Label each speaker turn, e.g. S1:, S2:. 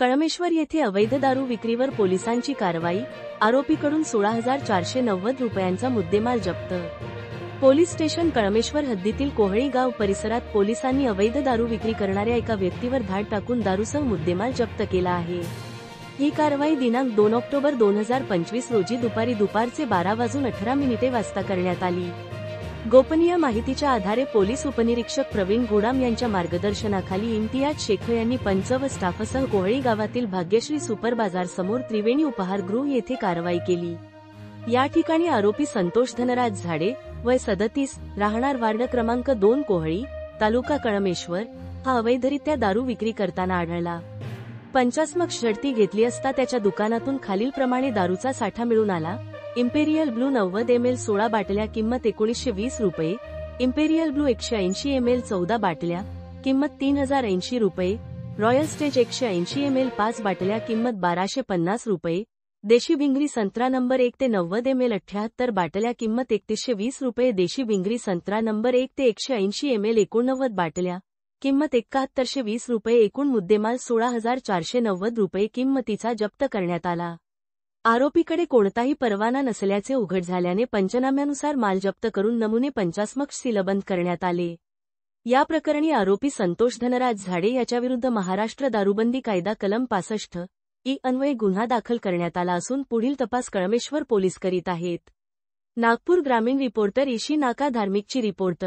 S1: कळमेश्वर येथे अवैध दारू विक्रीवर पोलिसांची कारवाई, आरोपीकडून 16,490 रुपयांचा मुद्देमाल जप्त। पोलीस स्टेशन कळमेश्वर हद्दीतील कोहळी गाव परिसरात पोलिसांनी अवैध दारू विक्री करणाऱ्या एका व्यक्तीवर धाड टाकून दारूसह मुद्देमाल जप्त केला आहे। ही कारवाई दिनांक 2 ऑक्टोबर 2025 रोजी दुपारचे 12:18 वाजता करण्यात आली। गोपनीय माहितीच्या आधारे पोलीस उपनिरीक्षक प्रवीण गुडाम यांच्या मार्गदर्शनाखाली इम्तियाज शेख यांनी पंच व स्टाफसह कोहळी गावातील भाग्यश्री सुपर बाजार समोर त्रिवेणी उपहारगृह येथे कारवाई केली। या ठिकाणी आरोपी संतोष धनराज झाडे, वय 37, राहणार वार्ड क्रमांक 2 कोहळी, तालुका कळमेश्वर, हा अवैधरित्या दारू विक्री करताना आढळला। पंचात्मक झडती घेतली असता त्याच्या दुकानातून खालीलप्रमाणे दारूचा साठा मिळून आला। इम्पेरियल ब्लू 90 ml 16 बाटल्या, किंमत 1920 रुपये। इम्पेरियल ब्लू 180 ml 14 बाटल्या, किंमत 3080 रुपये। रॉयल स्टेज 180 ml 5 बाटल्या, किंमत 1250 रुपये। देशी बिंगरी संत्रा नंबर 1 ते 90 ml 78 बाटल्या, किंमत 3120 रुपये। देशी बिंगरी संत्रा नंबर 1 ते 180 ml 89 बाटल्या, किंमत 7120 रुपये। एकूण मुद्देमाल 16,490 रुपये किंमतीचा जप्त करण्यात आला। आरोपीकडे कोणताही परवाना नसल्याचे उघड झाल्याने पंचनाम्यानुसार माल जप्त करून नमुने पंचात्मक सीलबंद करण्यात आले। या प्रकरणी आरोपी संतोष धनराज झाडे याच्याविरुद्ध महाराष्ट्र दारूबंदी कायदा कलम 65(I) अन्वये गुन्हा दाखल करण्यात आला असून पुढील तपास कळमेश्वर पोलीस करीत आहेत। नागपूर ग्रामीण रिपोर्टर इशी नाका धार्मिकची रिपोर्ट।